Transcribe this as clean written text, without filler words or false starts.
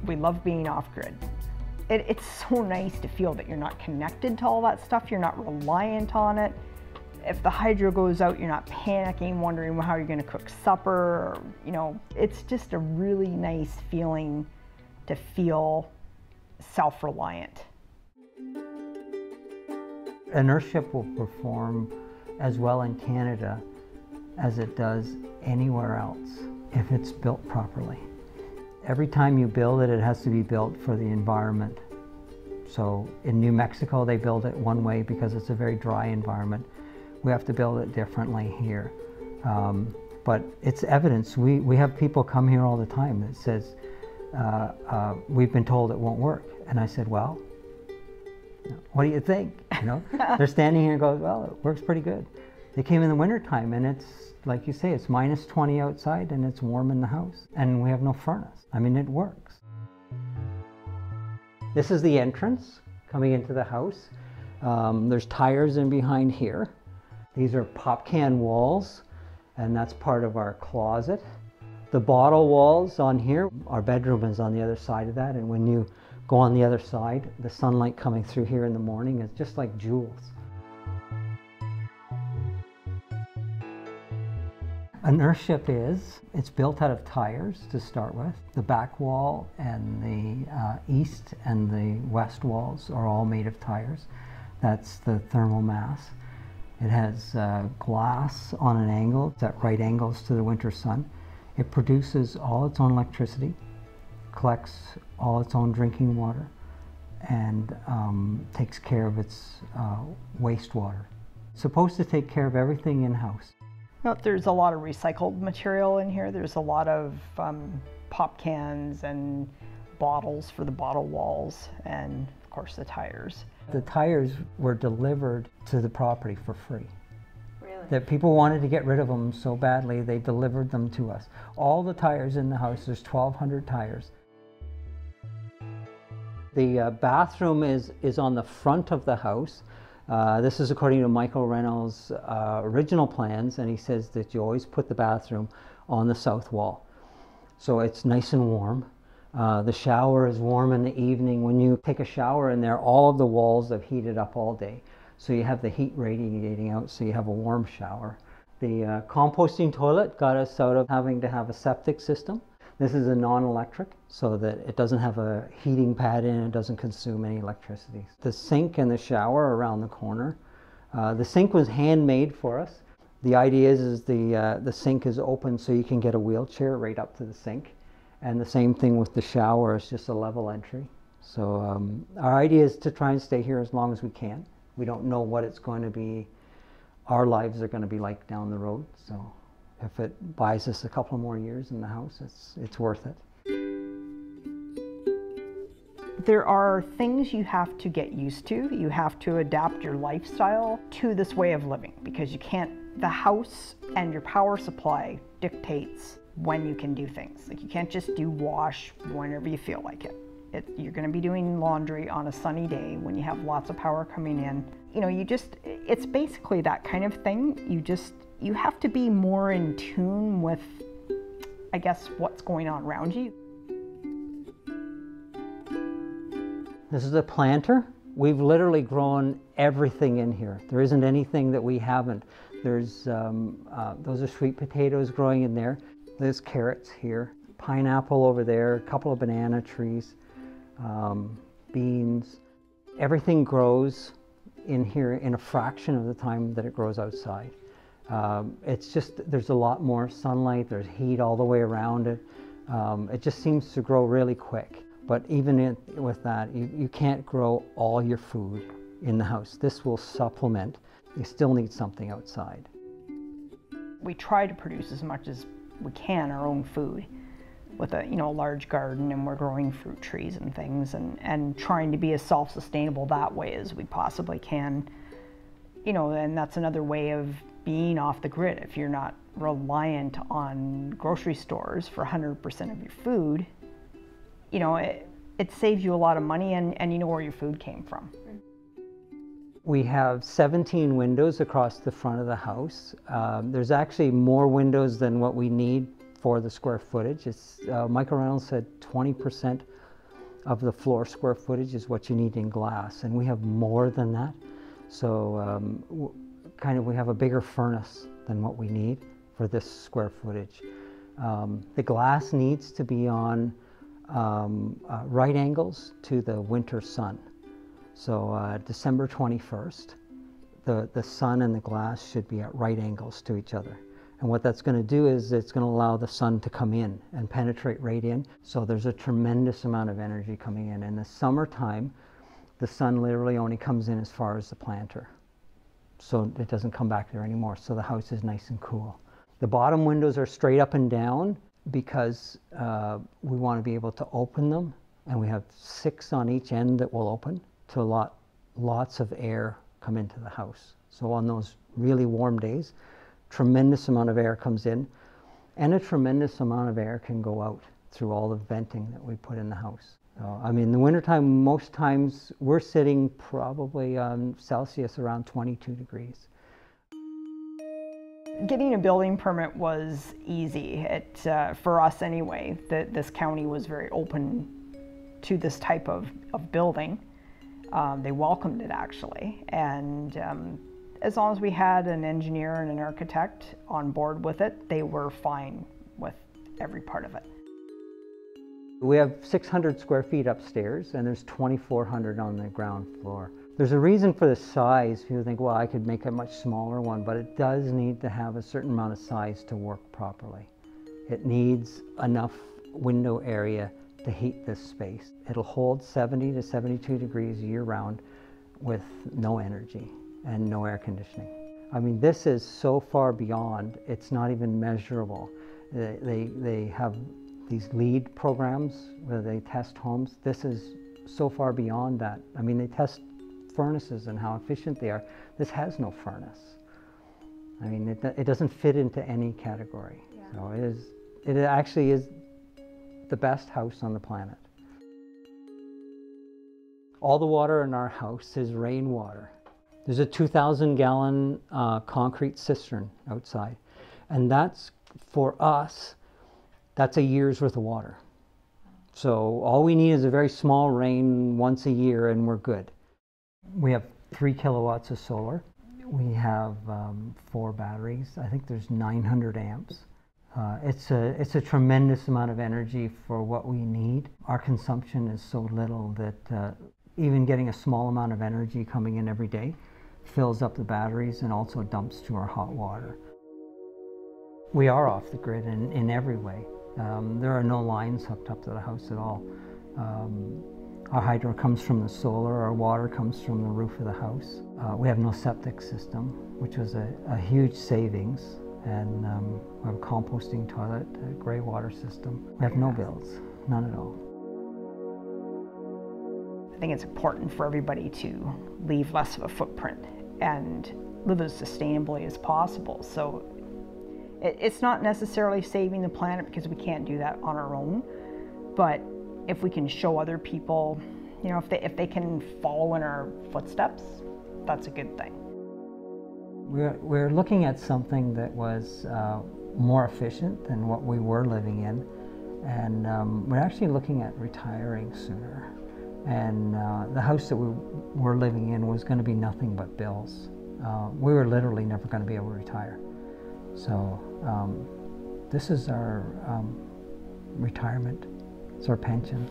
We love being off-grid. It's so nice to feel that you're not connected to all that stuff, you're not reliant on it. If the hydro goes out, you're not panicking, wondering how you're going to cook supper. Or, you know, it's just a really nice feeling to feel self-reliant. An Earthship will perform as well in Canada as it does anywhere else if it's built properly. Every time you build it, it has to be built for the environment. So in New Mexico, they build it one way because it's a very dry environment. We have to build it differently here. But it's evidence. We have people come here all the time that says, we've been told it won't work. And I said, well, what do you think? You know, they're standing here and go, well, it works pretty good. They came in the wintertime and it's, like you say, it's minus 20 outside and it's warm in the house. And we have no furnace. I mean, it works. This is the entrance coming into the house. There's tires in behind here. These are pop can walls, and that's part of our closet. The bottle walls on here, our bedroom is on the other side of that, and when you go on the other side, the sunlight coming through here in the morning is just like jewels. An Earthship it's built out of tires to start with. The back wall and the east and the west walls are all made of tires. That's the thermal mass. It has glass on an angle, it's at right angles to the winter sun. It produces all its own electricity, collects all its own drinking water, and takes care of its wastewater. It's supposed to take care of everything in-house. There's a lot of recycled material in here. There's a lot of pop cans and bottles for the bottle walls, and of course the tires. The tires were delivered to the property for free. Really? That people wanted to get rid of them so badly, they delivered them to us. All the tires in the house, there's 1,200 tires. The bathroom is on the front of the house. This is according to Michael Reynolds' original plans, and he says that you always put the bathroom on the south wall. So it's nice and warm. The shower is warm in the evening. When you take a shower in there, all of the walls have heated up all day. So you have the heat radiating out, so you have a warm shower. The composting toilet got us out of having to have a septic system. This is a non-electric, so that it doesn't have a heating pad in, it doesn't consume any electricity. The sink and the shower are around the corner. The sink was handmade for us. The idea is the sink is open so you can get a wheelchair right up to the sink. And the same thing with the shower, it's just a level entry. So our idea is to try and stay here as long as we can. We don't know what it's going to be, our lives are going to be like down the road. So if it buys us a couple more years in the house, it's worth it. There are things you have to get used to. You have to adapt your lifestyle to this way of living, because you can't, the house and your power supply dictates when you can do things. Like, you can't just do wash whenever you feel like it. You're going to be doing laundry on a sunny day when you have lots of power coming in. You know, it's basically that kind of thing. You have to be more in tune with, I guess, what's going on around you. This is a planter. We've literally grown everything in here. There isn't anything that we haven't. There's, those are sweet potatoes growing in there. There's carrots here, pineapple over there, a couple of banana trees, beans. Everything grows in here in a fraction of the time that it grows outside. It's just, there's a lot more sunlight, there's heat all the way around it. It just seems to grow really quick. But even with that, you can't grow all your food in the house. This will supplement. You still need something outside. We try to produce as much as we can our own food with a large garden, and we're growing fruit trees and things, and trying to be as self-sustainable that way as we possibly can. And that's another way of being off the grid. If you're not reliant on grocery stores for 100% of your food, it saves you a lot of money, and you know where your food came from. We have 17 windows across the front of the house. There's actually more windows than what we need for the square footage. Michael Reynolds said 20% of the floor square footage is what you need in glass, and we have more than that. So we have a bigger furnace than what we need for this square footage. The glass needs to be on right angles to the winter sun. So December 21st, the sun and the glass should be at right angles to each other. And what that's going to do is it's going to allow the sun to come in and penetrate right in. So there's a tremendous amount of energy coming in. In the summertime, the sun literally only comes in as far as the planter. So it doesn't come back there anymore. So the house is nice and cool. The bottom windows are straight up and down because we want to be able to open them. And we have 6 on each end that will open to lots of air come into the house. So on those really warm days, tremendous amount of air comes in, and a tremendous amount of air can go out through all the venting that we put in the house. So, I mean, in the wintertime, most times we're sitting probably on Celsius around 22 degrees. Getting a building permit was easy, for us anyway. This county was very open to this type of building. They welcomed it actually, and as long as we had an engineer and an architect on board with it, they were fine with every part of it. We have 600 square feet upstairs, and there's 2,400 on the ground floor. There's a reason for the size. People think, well, I could make a much smaller one, but it does need to have a certain amount of size to work properly. It needs enough window area to heat this space. It'll hold 70 to 72 degrees year-round with no energy and no air conditioning. I mean, this is so far beyond, it's not even measurable. They have these LEED programs where they test homes. This is so far beyond that. I mean, they test furnaces and how efficient they are. This has no furnace. I mean, it doesn't fit into any category. Yeah. So it actually is the best house on the planet. All the water in our house is rainwater. There's a 2,000-gallon concrete cistern outside, and that's, for us, that's a year's worth of water. So all we need is a very small rain once a year and we're good. We have 3 kilowatts of solar. We have 4 batteries. I think there's 900 amps. It's a tremendous amount of energy for what we need. Our consumption is so little that even getting a small amount of energy coming in every day fills up the batteries and also dumps to our hot water. We are off the grid in every way. There are no lines hooked up to the house at all. Our hydro comes from the solar, our water comes from the roof of the house. We have no septic system, which was a huge savings, and we have a composting toilet, a greywater system. We have no bills, none at all. I think it's important for everybody to leave less of a footprint and live as sustainably as possible. So it's not necessarily saving the planet, because we can't do that on our own, but if we can show other people, you know, if they can follow in our footsteps, that's a good thing. We're looking at something that was more efficient than what we were living in, and we're actually looking at retiring sooner. And the house that we were living in was going to be nothing but bills. We were literally never going to be able to retire. So this is our retirement. It's our pension.